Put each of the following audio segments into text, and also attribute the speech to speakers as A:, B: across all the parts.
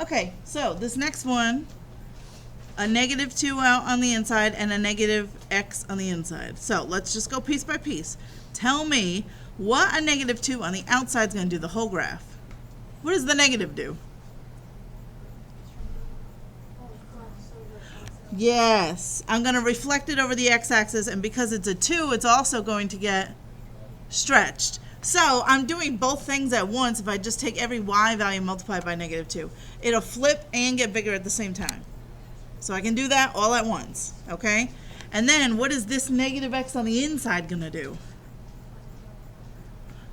A: Okay, so this next one, a negative 2 out on the inside and a negative x on the inside. So let's just go piece by piece. Tell me what a negative 2 on the outside is going to do the whole graph. What does the negative do? Yes, I'm going to reflect it over the x-axis, and because it's a 2, it's also going to get stretched. So I'm doing both things at once. If I just take every y value multiplied by negative 2, it'll flip and get bigger at the same time. So I can do that all at once, okay? And then what is this negative x on the inside going to do?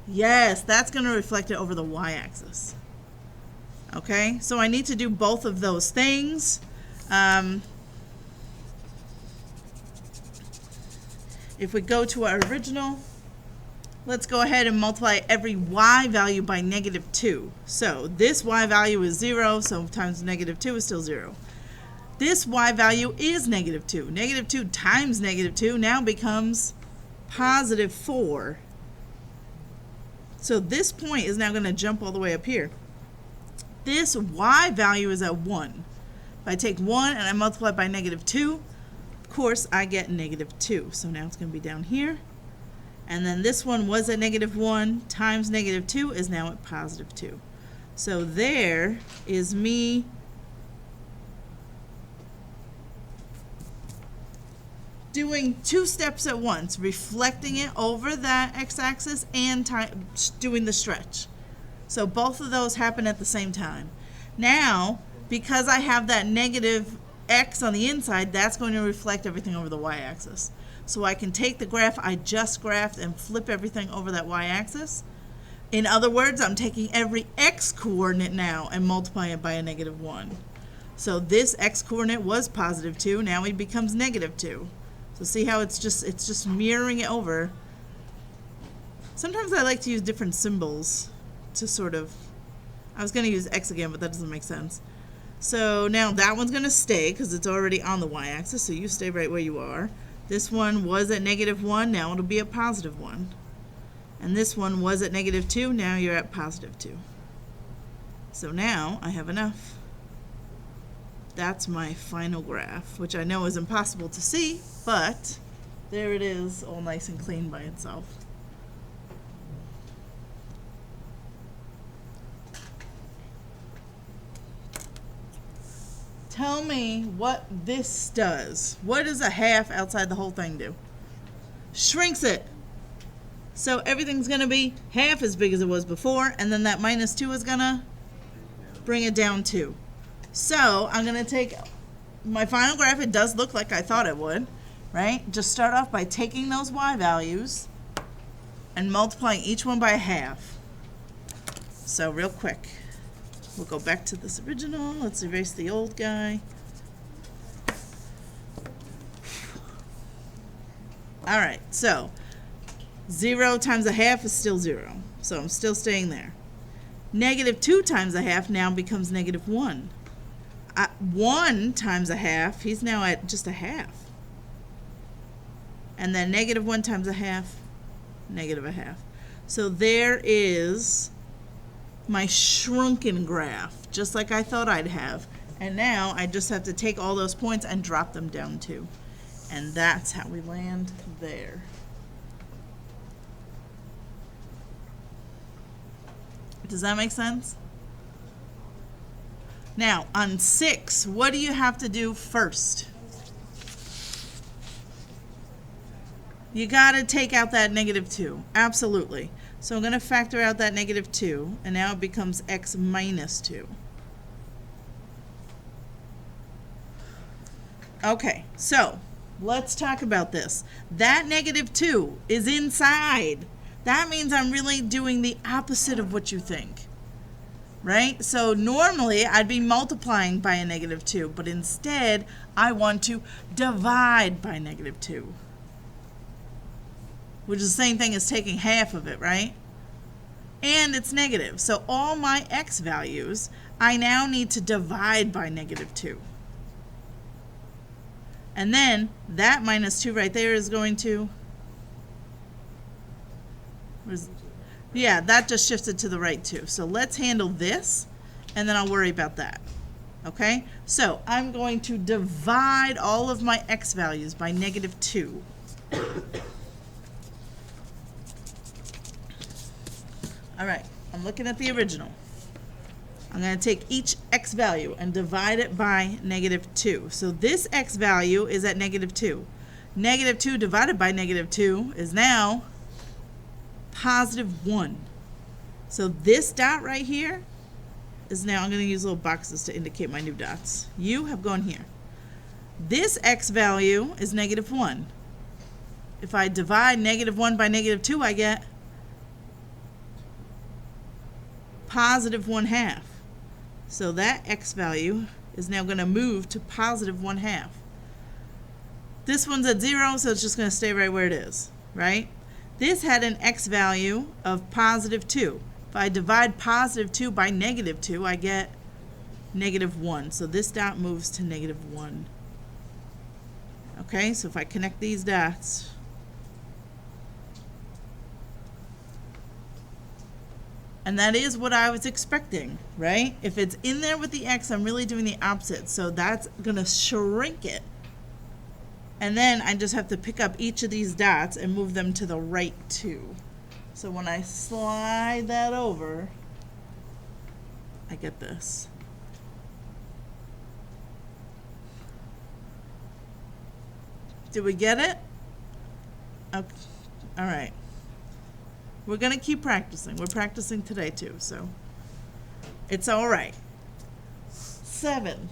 A: Yes, that's going to reflect it over the y-axis. Okay, so I need to do both of those things. If we go to our original, let's go ahead and multiply every y value by negative 2. So this y value is 0, so times negative 2 is still 0. This y value is negative 2. Negative 2 times negative 2 now becomes positive 4. So this point is now going to jump all the way up here. This y value is at 1. If I take 1 and I multiply by negative 2, of course I get negative 2. So now it's going to be down here. And then this one was at negative 1 times negative 2 is now at positive 2. So there is me doing two steps at once, reflecting it over that x-axis and doing the stretch. So both of those happen at the same time. Now, because I have that negative x on the inside, that's going to reflect everything over the y-axis. So I can take the graph I just graphed and flip everything over that y-axis. In other words, I'm taking every x-coordinate now and multiplying it by a negative 1. So this x-coordinate was positive 2, now it becomes negative 2. So see how it's just mirroring it over. Sometimes I like to use different symbols to sort of, I was going to use x again, but that doesn't make sense. So now that one's going to stay because it's already on the y-axis, so you stay right where you are. This one was at negative 1, now it'll be a positive 1. And this one was at negative 2, now you're at positive 2. So now I have enough. That's my final graph, which I know is impossible to see, but there it is, all nice and clean by itself. Tell me what this does. What does a half outside the whole thing do? Shrinks it. So everything's going to be half as big as it was before, and then that minus 2 is going to bring it down 2. So I'm going to take my final graph. It does look like I thought it would, right? Just start off by taking those y values and multiplying each one by a half. So real quick, we'll go back to this original. Let's erase the old guy. All right, so 0 times a half is still 0. So I'm still staying there. Negative 2 times a half now becomes negative 1. 1 times a half, he's now at just a half. And then negative 1 times a half, negative a half. So there is my shrunken graph, just like I thought I'd have. And now I just have to take all those points and drop them down too. And that's how we land there. Does that make sense? Now, on 6, what do you have to do first? You got to take out that negative 2. Absolutely. So I'm going to factor out that negative 2, and now it becomes x minus 2. Okay, so let's talk about this. That negative 2 is inside. That means I'm really doing the opposite of what you think. Right? So normally I'd be multiplying by a negative 2, but instead I want to divide by negative 2, which is the same thing as taking half of it, right? And it's negative. So all my x values, I now need to divide by negative 2. And then that minus 2 right there is going to, yeah, that just shifted to the right too. So let's handle this, and then I'll worry about that. Okay, so I'm going to divide all of my x values by -2. All right, I'm looking at the original. I'm going to take each x value and divide it by -2. So this x value is at -2. -2 divided by -2 is now +1. So this dot right here is now, I'm going to use little boxes to indicate my new dots. You have gone here. This x value is -1. If I divide -1 by -2, I get +1/2. So that x value is now going to move to +1/2. This one's at 0, so it's just going to stay right where it is, right? This had an x value of +2. If I divide +2 by -2, I get -1. So this dot moves to -1. Okay, so if I connect these dots, and that is what I was expecting, right? If it's in there with the x, I'm really doing the opposite. So that's going to shrink it. And then I just have to pick up each of these dots and move them to the right 2. So when I slide that over, I get this. Did we get it? Okay. All right. We're going to keep practicing. We're practicing today too, so it's all right. 7.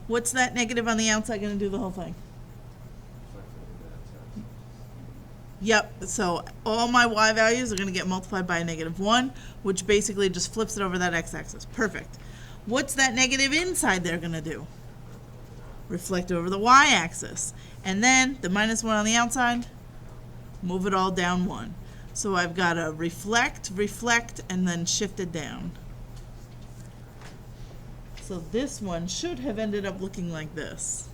A: What's that negative on the outside going to do the whole thing? Yep, so all my y values are going to get multiplied by a -1, which basically just flips it over that x-axis. Perfect. What's that negative inside there going to do? Reflect over the y-axis. And then the -1 on the outside, move it all down 1. So I've got to reflect, reflect, and then shift it down. So this one should have ended up looking like this.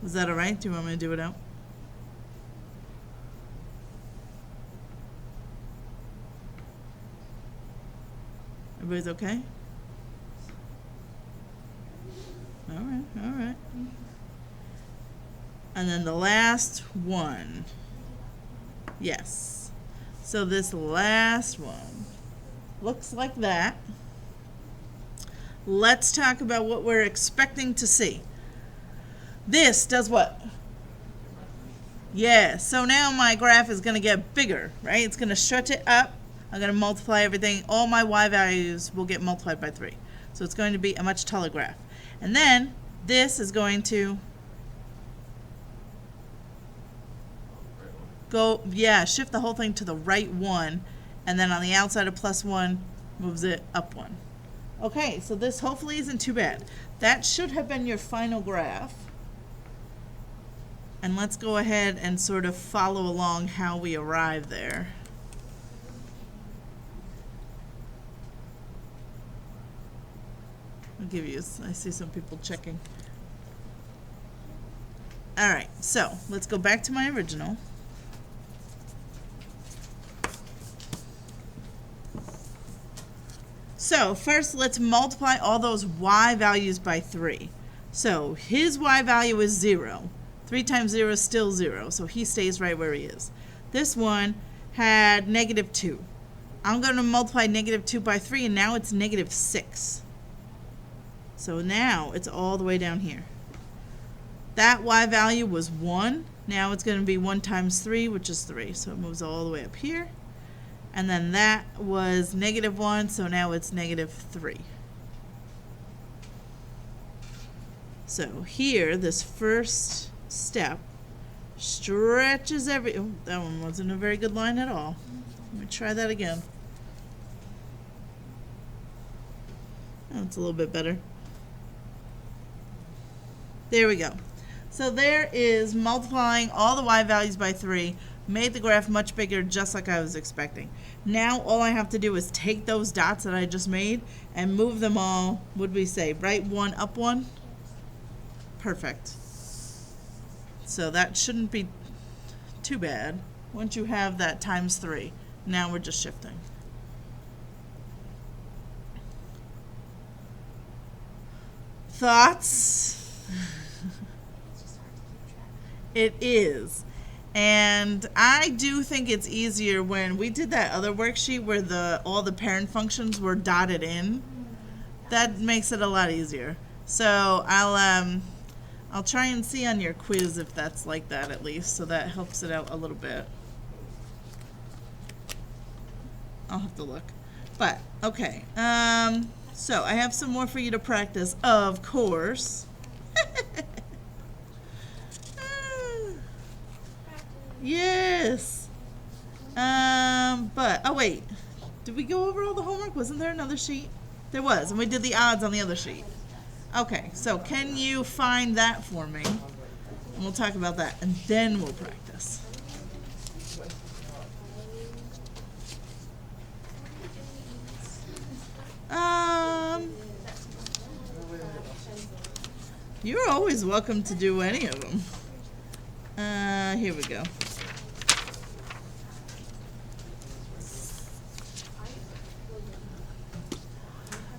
A: Is that all right? Do you want me to do it out? Everybody's okay? All right, all right. And then the last one. Yes. So this last one looks like that. Let's talk about what we're expecting to see. This does what? Yeah, so now my graph is going to get bigger, right? It's going to stretch it up. I'm going to multiply everything. All my y values will get multiplied by 3. So it's going to be a much taller graph. And then this is going to go, yeah, shift the whole thing to the right 1. And then on the outside of +1, moves it up 1. Okay, so this hopefully isn't too bad. That should have been your final graph. And let's go ahead and sort of follow along how we arrive there. I'll give you, I see some people checking. All right, so let's go back to my original. So first, let's multiply all those y values by 3. So his y value is 0. 3 times 0 is still 0, so he stays right where he is. This one had -2. I'm going to multiply -2 by 3, and now it's -6. So now it's all the way down here. That y value was 1. Now it's going to be 1 times 3, which is 3. So it moves all the way up here. And then that was -1, so now it's -3. So here, this first step stretches every, oh, that one wasn't a very good line at all. Let me try that again. Oh, it's a little bit better. There we go. So there is multiplying all the y values by 3, made the graph much bigger, just like I was expecting. Now all I have to do is take those dots that I just made and move them all, what did we say, right 1, up 1? Perfect. So that shouldn't be too bad. Once you have that times 3, now we're just shifting. Thoughts? It is. And I do think it's easier when we did that other worksheet where all the parent functions were dotted in. That makes it a lot easier. So I'll try and see on your quiz if that's like that at least, so that helps it out a little bit. I'll have to look. But okay. So I have some more for you to practice, of course. Yes. But, oh wait, did we go over all the homework? Wasn't there another sheet? There was, and we did the odds on the other sheet. Okay, so can you find that for me? And we'll talk about that, and then we'll practice. You're always welcome to do any of them. Here we go.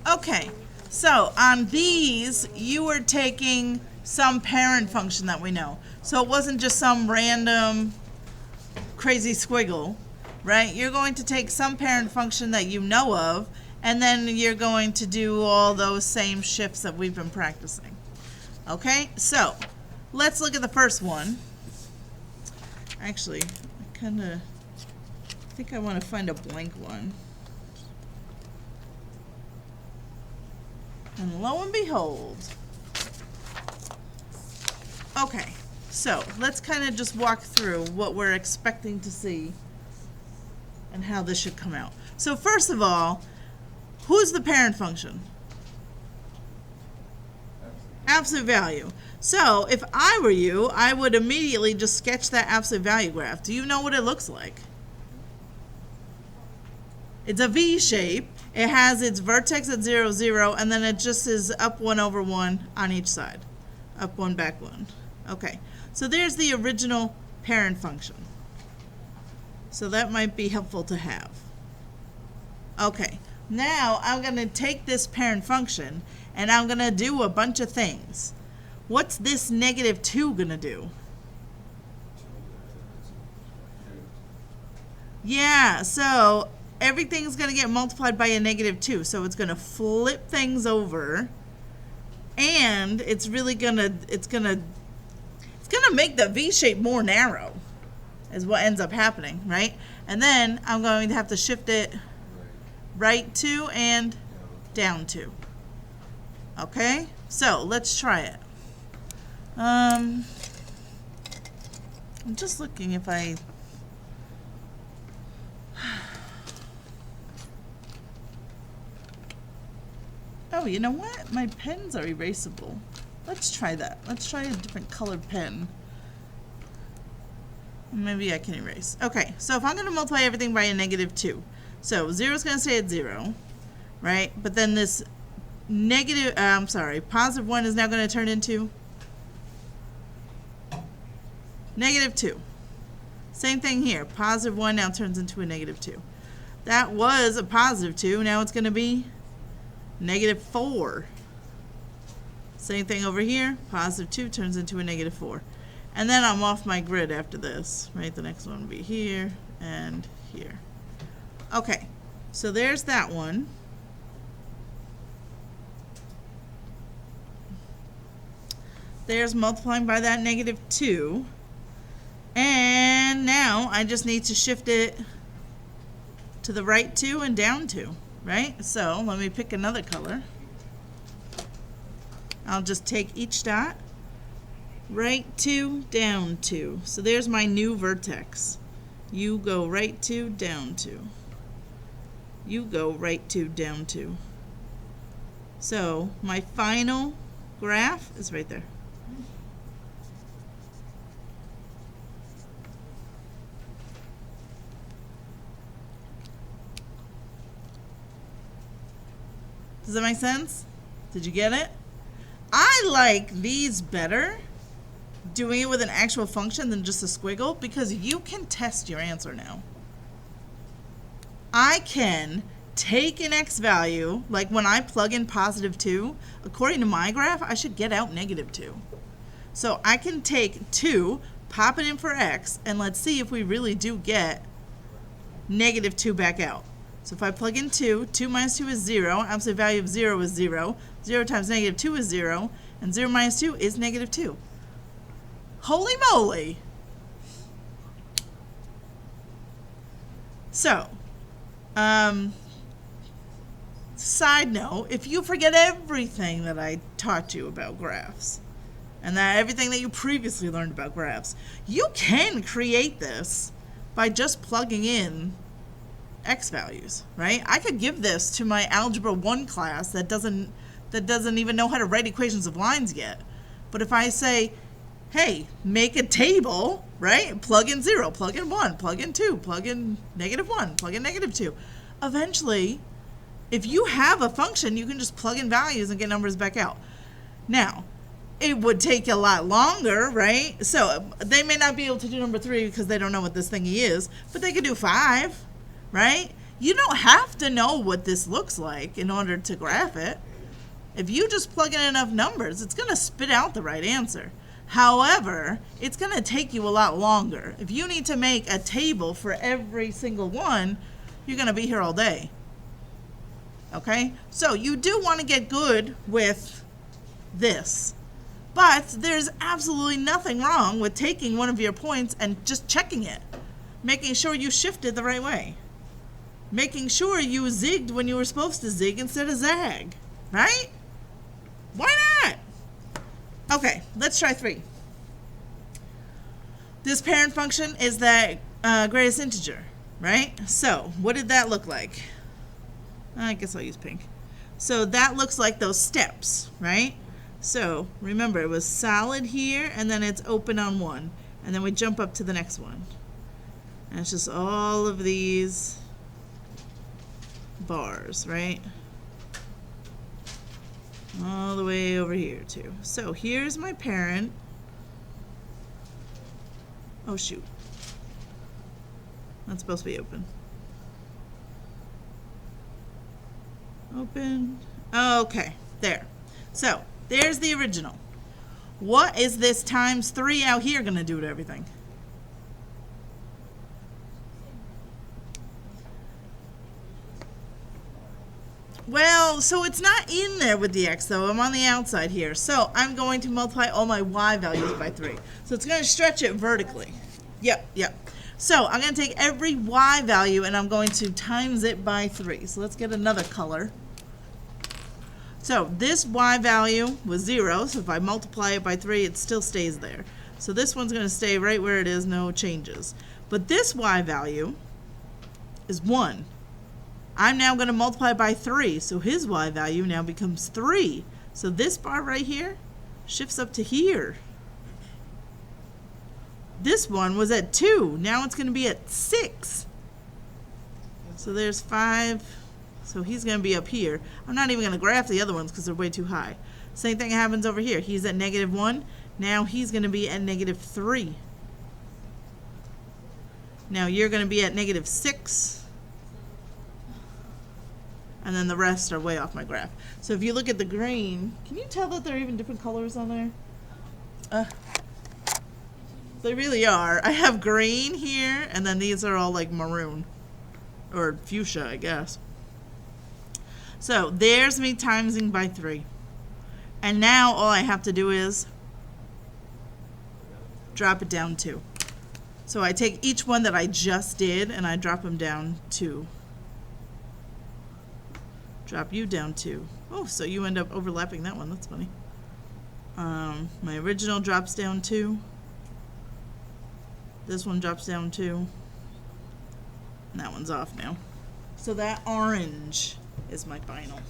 A: Okay, so on these, you were taking some parent function that we know. So it wasn't just some random crazy squiggle, right? You're going to take some parent function that you know of, and then you're going to do all those same shifts that we've been practicing. Okay, so let's look at the first one. Actually, I think I want to find a blank one. And lo and behold. Okay, so let's kind of just walk through what we're expecting to see and how this should come out. So first of all, who's the parent function? Absolute value. So if I were you, I would immediately just sketch that absolute value graph. Do you know what it looks like? It's a V shape. It has its vertex at 0, 0, and then it just is up 1 over 1 on each side. Up 1, back 1. Okay, so there's the original parent function. So that might be helpful to have. Okay, now I'm going to take this parent function and I'm going to do a bunch of things. What's this -2 going to do? Yeah, so everything's going to get multiplied by a -2. So it's going to flip things over, and it's really going to, it's going to make the V shape more narrow is what ends up happening, right? And then I'm going to have to shift it right 2 and down 2. Okay, so let's try it. I'm just looking if I oh, you know what? My pens are erasable. Let's try that. Let's try a different colored pen. Maybe I can erase. Okay, so if I'm going to multiply everything by a -2, so 0 is going to stay at 0, right? But then this positive 1 is now going to turn into -2. Same thing here. Positive 1 now turns into a -2. That was a positive 2. Now it's going to be -4. Same thing over here. Positive 2 turns into a -4. And then I'm off my grid after this, right? The next one will be here and here. Okay, so there's that one. There's multiplying by that -2. And now I just need to shift it to the right 2 and down 2, right? So let me pick another color. I'll just take each dot, right 2, down 2. So there's my new vertex. You go right 2, down 2. You go right 2, down 2. So my final graph is right there. Does that make sense? Did you get it? I like these better doing it with an actual function than just a squiggle, because you can test your answer now. I can take an x value, like when I plug in +2, according to my graph, I should get out -2. So I can take 2, pop it in for x, and let's see if we really do get -2 back out. So if I plug in 2, 2 minus 2 is 0, absolute value of 0 is 0, 0 times -2 is 0, and 0 minus 2 is -2. Holy moly! So, side note, if you forget everything that I taught you about graphs, and that everything that you previously learned about graphs, you can create this by just plugging in x values, right? I could give this to my Algebra 1 class that doesn't even know how to write equations of lines yet. But if I say, hey, make a table, right? Plug in 0, plug in 1, plug in 2, plug in -1, plug in -2. Eventually, if you have a function, you can just plug in values and get numbers back out. Now, it would take a lot longer, right? So they may not be able to do number 3 because they don't know what this thingy is, but they could do 5, right? You don't have to know what this looks like in order to graph it. If you just plug in enough numbers, it's going to spit out the right answer. However, it's going to take you a lot longer. If you need to make a table for every single one, you're going to be here all day. Okay? So you do want to get good with this. But there's absolutely nothing wrong with taking one of your points and just checking it. Making sure you shifted the right way. Making sure you zigged when you were supposed to zig instead of zag. Right? Why not? Okay, let's try 3. This parent function is that greatest integer, right? So, what did that look like? I guess I'll use pink. So that looks like those steps, right? So, remember, it was solid here, and then it's open on one. And then we jump up to the next one. And it's just all of these bars, right? All the way over here too. So here's my parent. Oh shoot. That's supposed to be open. Open. Okay, there. So there's the original. What is this times 3 out here going to do to everything? Well, so it's not in there with the x, though. I'm on the outside here. So I'm going to multiply all my y values by 3. So it's going to stretch it vertically. Yep. So I'm going to take every y value, and I'm going to times it by 3. So let's get another color. So this y value was 0. So if I multiply it by 3, it still stays there. So this one's going to stay right where it is, no changes. But this y value is 1. I'm now going to multiply by 3, so his y value now becomes 3. So this bar right here shifts up to here. This one was at 2. Now it's going to be at 6. So there's 5. So he's going to be up here. I'm not even going to graph the other ones because they're way too high. Same thing happens over here. He's at -1. Now he's going to be at -3. Now you're going to be at -6. And then the rest are way off my graph. So if you look at the green, can you tell that there are even different colors on there? They really are. I have green here, and then these are all like maroon. Or fuchsia, I guess. So there's me timesing by 3. And now all I have to do is drop it down 2. So I take each one that I just did, and I drop them down 2. Drop you down 2. Oh, so you end up overlapping that one. That's funny. My original drops down 2. This one drops down 2. And that one's off now. So that orange is my final.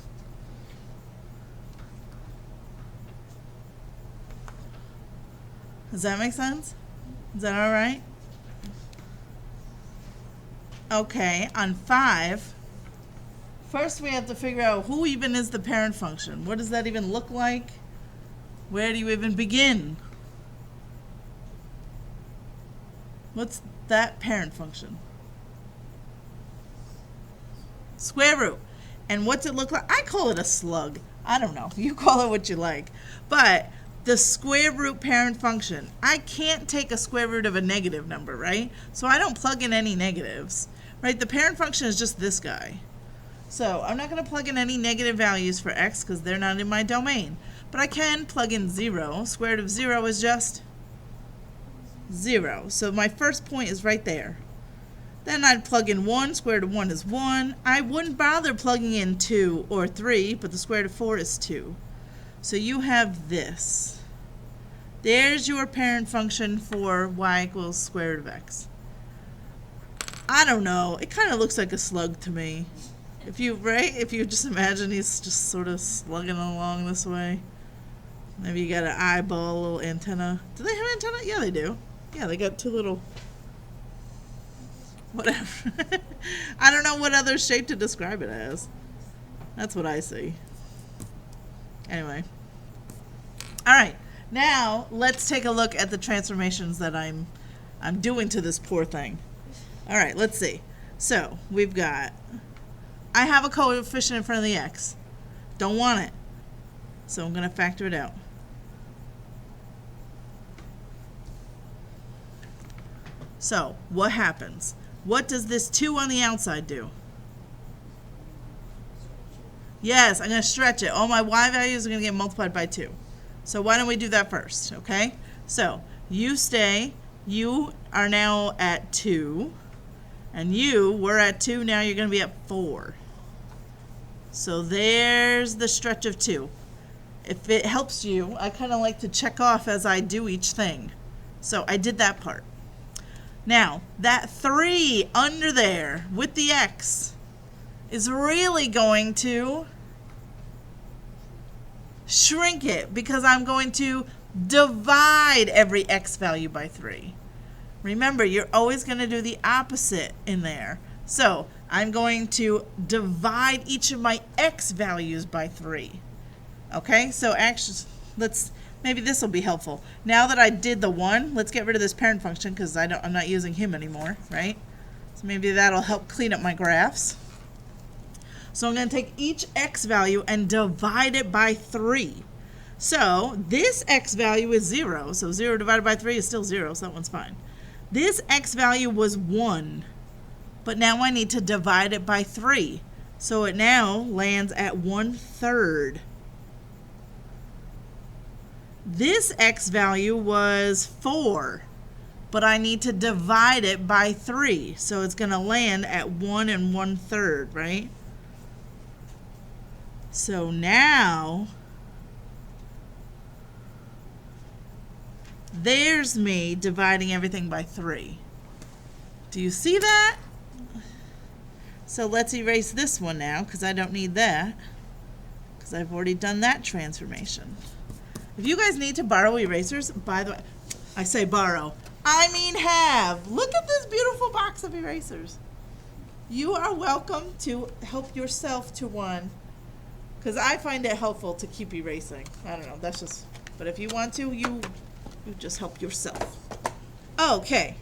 A: Does that make sense? Is that all right? Okay, on 5, first we have to figure out who even is the parent function. What does that even look like? Where do you even begin? What's that parent function? Square root. And what's it look like? I call it a slug. I don't know. You call it what you like. But the square root parent function, I can't take a square root of a negative number, right? So I don't plug in any negatives, right? The parent function is just this guy. So I'm not going to plug in any negative values for x because they're not in my domain. But I can plug in 0. Square root of 0 is just 0. So my first point is right there. Then I'd plug in 1. Square root of 1 is 1. I wouldn't bother plugging in 2 or 3, but the square root of 4 is 2. So you have this. There's your parent function for y equals square root of x. I don't know. It kind of looks like a slug to me. If you just imagine he's just sort of slugging along this way. Maybe you got an eyeball, a little antenna. Do they have antenna? Yeah, they do. Yeah, they got two little... whatever. I don't know what other shape to describe it as. That's what I see. Anyway. All right. Now, let's take a look at the transformations that I'm doing to this poor thing. All right, let's see. So, we've got, I have a coefficient in front of the x. Don't want it. So I'm going to factor it out. So, what happens? What does this 2 on the outside do? Yes, I'm going to stretch it. All my y values are going to get multiplied by 2. So why don't we do that first, okay? So you stay, you are now at 2, and we're at 2, now you're going to be at 4. So there's the stretch of 2. If it helps you, I kind of like to check off as I do each thing. So I did that part. Now, that 3 under there with the x is really going to shrink it because I'm going to divide every x value by 3. Remember, you're always going to do the opposite in there. So I'm going to divide each of my x values by 3. Okay, so actually, maybe this will be helpful. Now that I did the 1, let's get rid of this parent function because I'm not using him anymore, right? So maybe that'll help clean up my graphs. So I'm going to take each x value and divide it by 3. So this x value is 0. So 0 divided by 3 is still 0, so that one's fine. This x value was 1. But now I need to divide it by 3. So it now lands at 1/3. This x value was 4. But I need to divide it by 3. So it's going to land at 1 1/3, right? So now, there's me dividing everything by 3. Do you see that? So let's erase this one now, because I don't need that, because I've already done that transformation. If you guys need to borrow erasers, by the way, I say borrow, I mean have. Look at this beautiful box of erasers. You are welcome to help yourself to one. Because I find it helpful to keep erasing. I don't know, that's just, but if you want to, you just help yourself. Okay,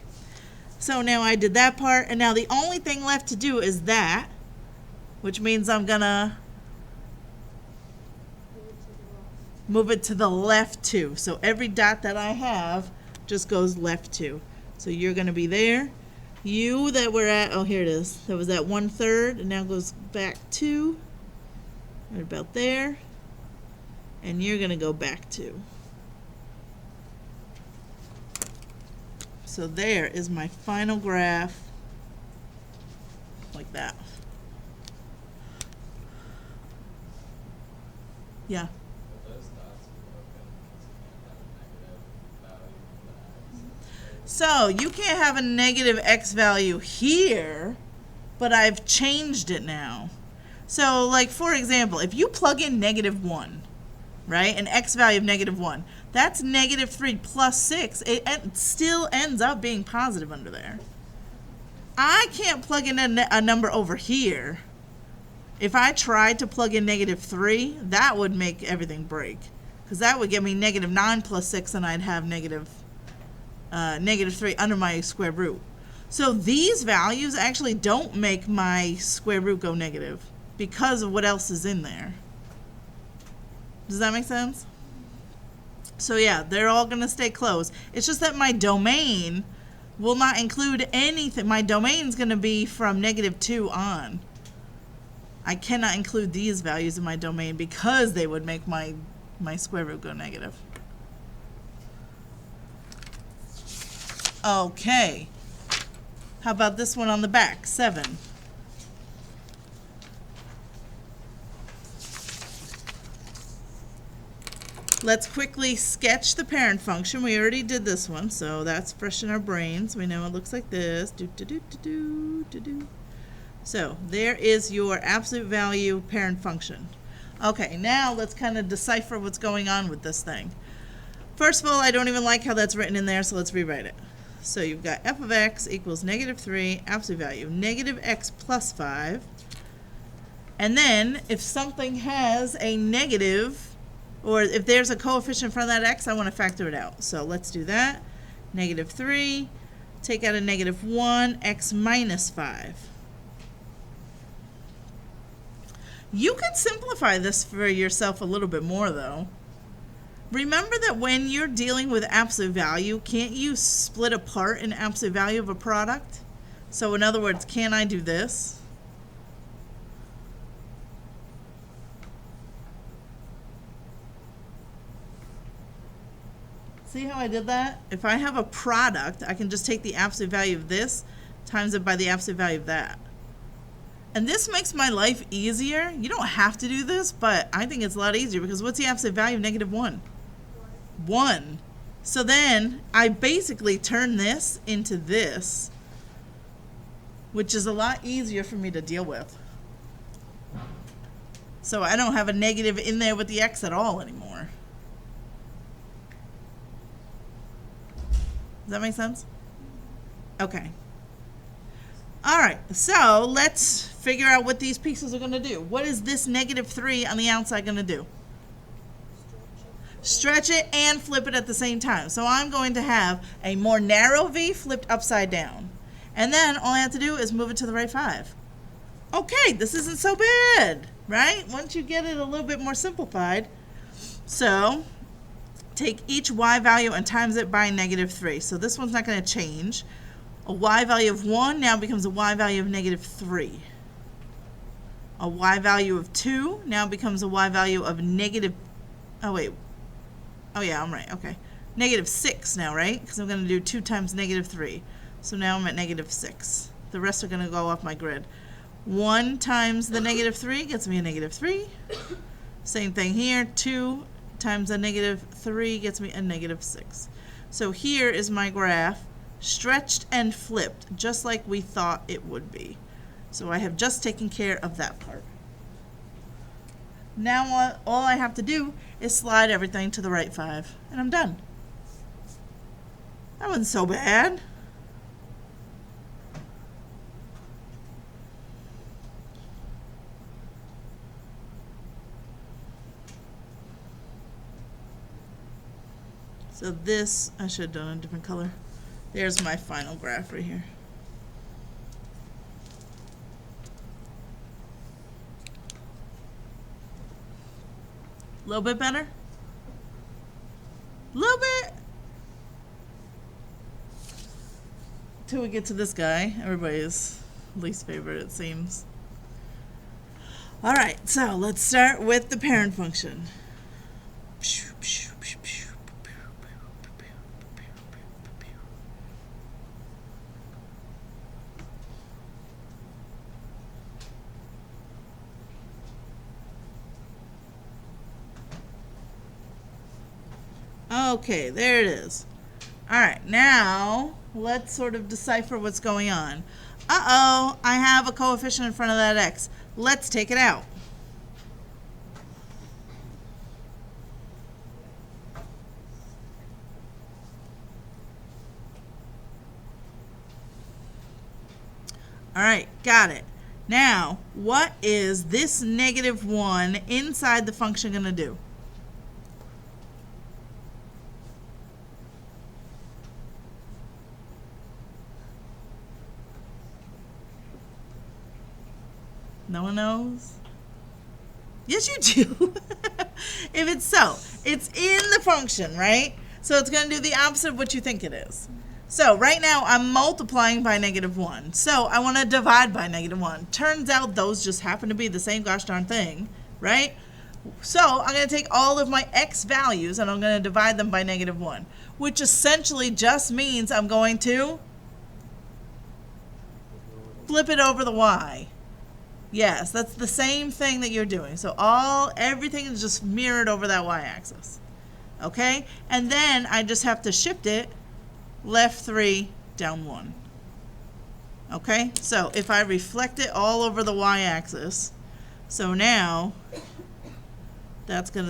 A: so now I did that part, and now the only thing left to do is that, which means I'm gonna move it to the left 2. So every dot that I have just goes left 2. So you're gonna be there. You that we're at, oh here it is, that was at 1/3, and now goes back 2. Right about there, and you're going to go back 2. So there is my final graph, like that. Yeah. So you can't have a negative x value here, but I've changed it now. So, like, for example, if you plug in -1, right, an x value of -1, that's -3 plus 6. It still ends up being positive under there. I can't plug in a number over here. If I tried to plug in -3, that would make everything break, because that would give me -9 plus 6, and I'd have negative -3 under my square root. So these values actually don't make my square root go negative because of what else is in there. Does that make sense? So yeah, they're all going to stay closed. It's just that my domain will not include anything. My domain is going to be from -2 on. I cannot include these values in my domain because they would make my square root go negative. Okay. How about this one on the back? 7. Let's quickly sketch the parent function. We already did this one, so that's fresh in our brains. We know it looks like this. So there is your absolute value parent function. Okay, now let's kind of decipher what's going on with this thing. First of all, I don't even like how that's written in there, so let's rewrite it. So you've got f of x equals -3, absolute value, -x plus 5. And then if something has a negative, or if there's a coefficient in front of that x, I want to factor it out. So let's do that. -3, take out a -1, x minus 5. You can simplify this for yourself a little bit more, though. Remember that when you're dealing with absolute value, can't you split apart an absolute value of a product? So in other words, can I do this? See how I did that? If I have a product, I can just take the absolute value of this times it by the absolute value of that. And this makes my life easier. You don't have to do this, but I think it's a lot easier because what's the absolute value of -1? 1. So then I basically turn this into this, which is a lot easier for me to deal with. So I don't have a negative in there with the x at all anymore. Does that make sense? Okay. All right, so let's figure out what these pieces are going to do. What is this -3 on the outside going to do? Stretch it and flip it at the same time. So I'm going to have a more narrow v flipped upside down. And then all I have to do is move it to the right 5. Okay, this isn't so bad, right? Once you get it a little bit more simplified. So take each y value and times it by -3. So this one's not going to change. A y value of 1 now becomes a y value of -3. A y value of 2 now becomes a y value of -6 now, right? Because I'm going to do 2 times -3. So now I'm at -6. The rest are going to go off my grid. 1 times the -3 gets me a -3. Same thing here. 2 times a -3 gets me a -6. So here is my graph, stretched and flipped, just like we thought it would be. So I have just taken care of that part. Now all I have to do is slide everything to the right 5, and I'm done. That wasn't so bad. So this, I should have done a different color. There's my final graph right here. A little bit better? A little bit? Till we get to this guy, everybody's least favorite, it seems. All right, so let's start with the parent function. Okay, there it is. All right, now let's sort of decipher what's going on. Uh-oh, I have a coefficient in front of that x. Let's take it out. All right, got it. Now, what is this -1 inside the function going to do? No one knows? Yes, you do. If it's so, it's in the function, right? So it's going to do the opposite of what you think it is. So right now I'm multiplying by -1. So I want to divide by -1. Turns out those just happen to be the same gosh darn thing, right? So I'm going to take all of my x values and I'm going to divide them by -1, which essentially just means I'm going to flip it over the y. Yes, that's the same thing that you're doing. So everything is just mirrored over that y-axis. Okay? And then I just have to shift it left 3, down 1. Okay? So if I reflect it all over the y-axis, so now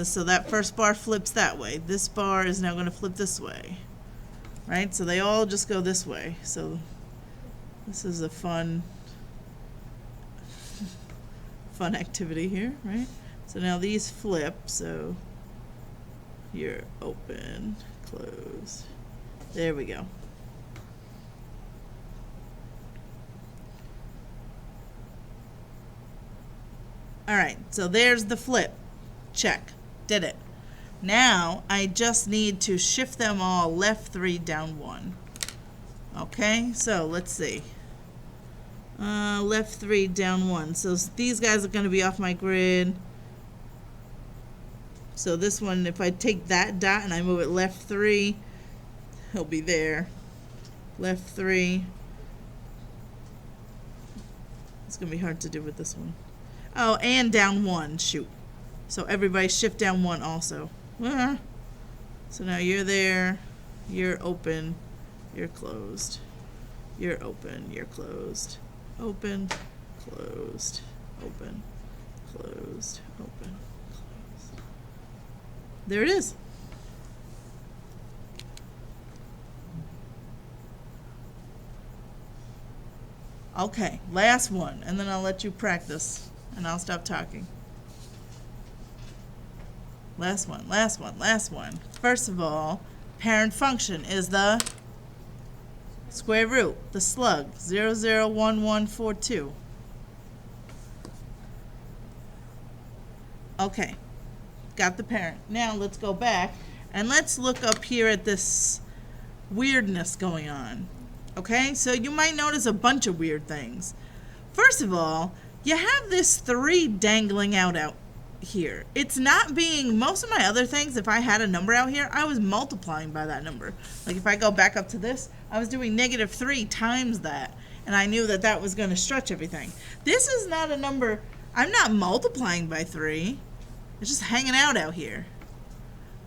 A: so that first bar flips that way. This bar is now going to flip this way. Right? So they all just go this way. So this is a fun activity here, right? So now these flip, so you're open, closed. There we go. All right, so there's the flip. Check. Did it. Now I just need to shift them all left 3, down 1. Okay, so let's see. Left 3, down 1. So these guys are going to be off my grid. So this one, if I take that dot and I move it left 3, he'll be there. Left 3. It's going to be hard to do with this one. Oh, and down 1. Shoot. So everybody shift down 1 also. So now you're there. You're open. You're closed. You're open. You're closed. Open, closed, open, closed, open, closed. There it is. Okay, last one, and then I'll let you practice, and I'll stop talking. Last one, last one, last one. First of all, parent function is the square root, the slug, 001142. Okay, got the parent. Now let's go back and let's look up here at this weirdness going on. Okay, so you might notice a bunch of weird things. First of all, you have this 3 dangling out here. It's not being, most of my other things, if I had a number out here, I was multiplying by that number. Like if I go back up to this, I was doing -3 times that, and I knew that that was going to stretch everything. This is not a number, I'm not multiplying by 3. It's just hanging out here.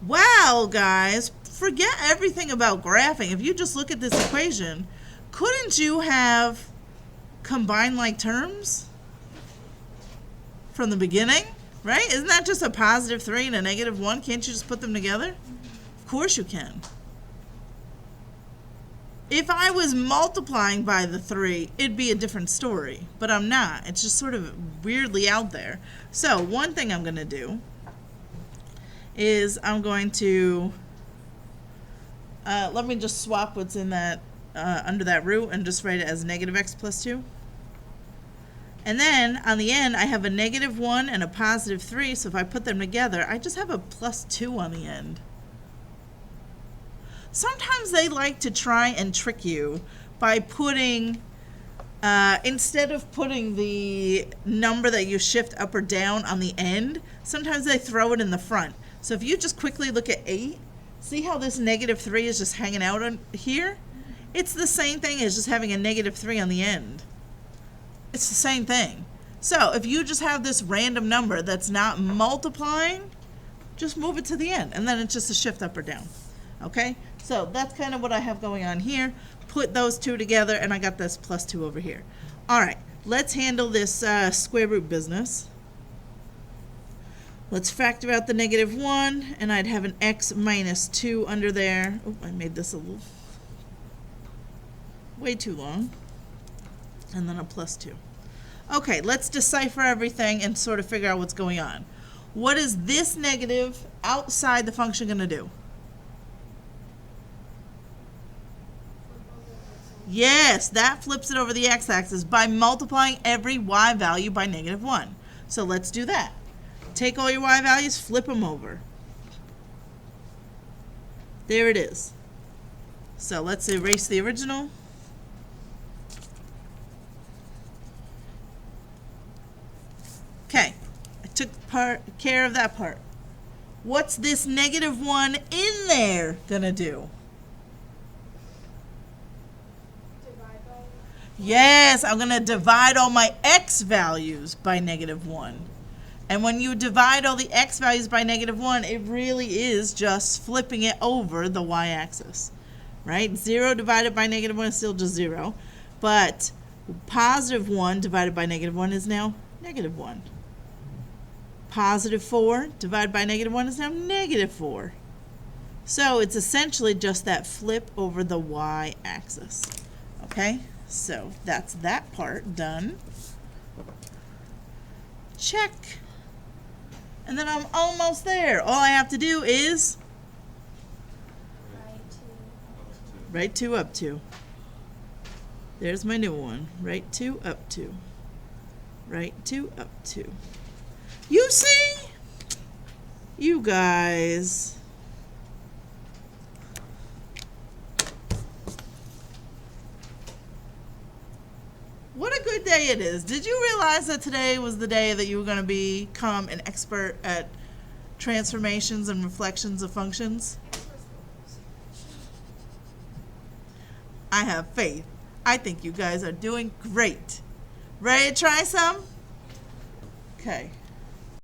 A: Wow, guys, forget everything about graphing. If you just look at this equation, couldn't you have combined like terms from the beginning? Right? Isn't that just a +3 and a -1? Can't you just put them together? Of course you can. If I was multiplying by the 3, it'd be a different story. But I'm not. It's just sort of weirdly out there. So one thing I'm going to do is I'm going to, let me just swap what's in that, under that root and just write it as -x + 2. And then on the end, I have a -1 and a +3. So if I put them together, I just have a +2 on the end. Sometimes they like to try and trick you by putting, instead of putting the number that you shift up or down on the end, sometimes they throw it in the front. So if you just quickly look at 8, see how this -3 is just hanging out on here? It's the same thing as just having a -3 on the end. It's the same thing. So if you just have this random number that's not multiplying, just move it to the end, and then it's just a shift up or down. Okay? So that's kind of what I have going on here. Put those two together, and I got this +2 over here. All right, let's handle this square root business. Let's factor out the -1, and I'd have an x minus 2 under there. Oh, I made this a little way too long. And then a +2. Okay, let's decipher everything and sort of figure out what's going on. What is this negative outside the function going to do? Yes, that flips it over the x-axis by multiplying every y value by -1. So let's do that. Take all your y values, flip them over. There it is. So let's erase the original. Okay, I took care of that part. What's this -1 in there gonna do? Yes, I'm going to divide all my x values by -1. And when you divide all the x values by -1, it really is just flipping it over the y-axis, right? 0 divided by -1 is still just 0. But +1 divided by -1 is now -1. +4 divided by -1 is now -4. So it's essentially just that flip over the y-axis, okay? So that's that part done. Check. And then I'm almost there. All I have to do is write 2 up 2. There's my new one. Write 2 up 2. Write 2 up 2. You see? You guys. What a good day it is. Did you realize that today was the day that you were going to become an expert at transformations and reflections of functions? I have faith. I think you guys are doing great. Ready to try some? Okay.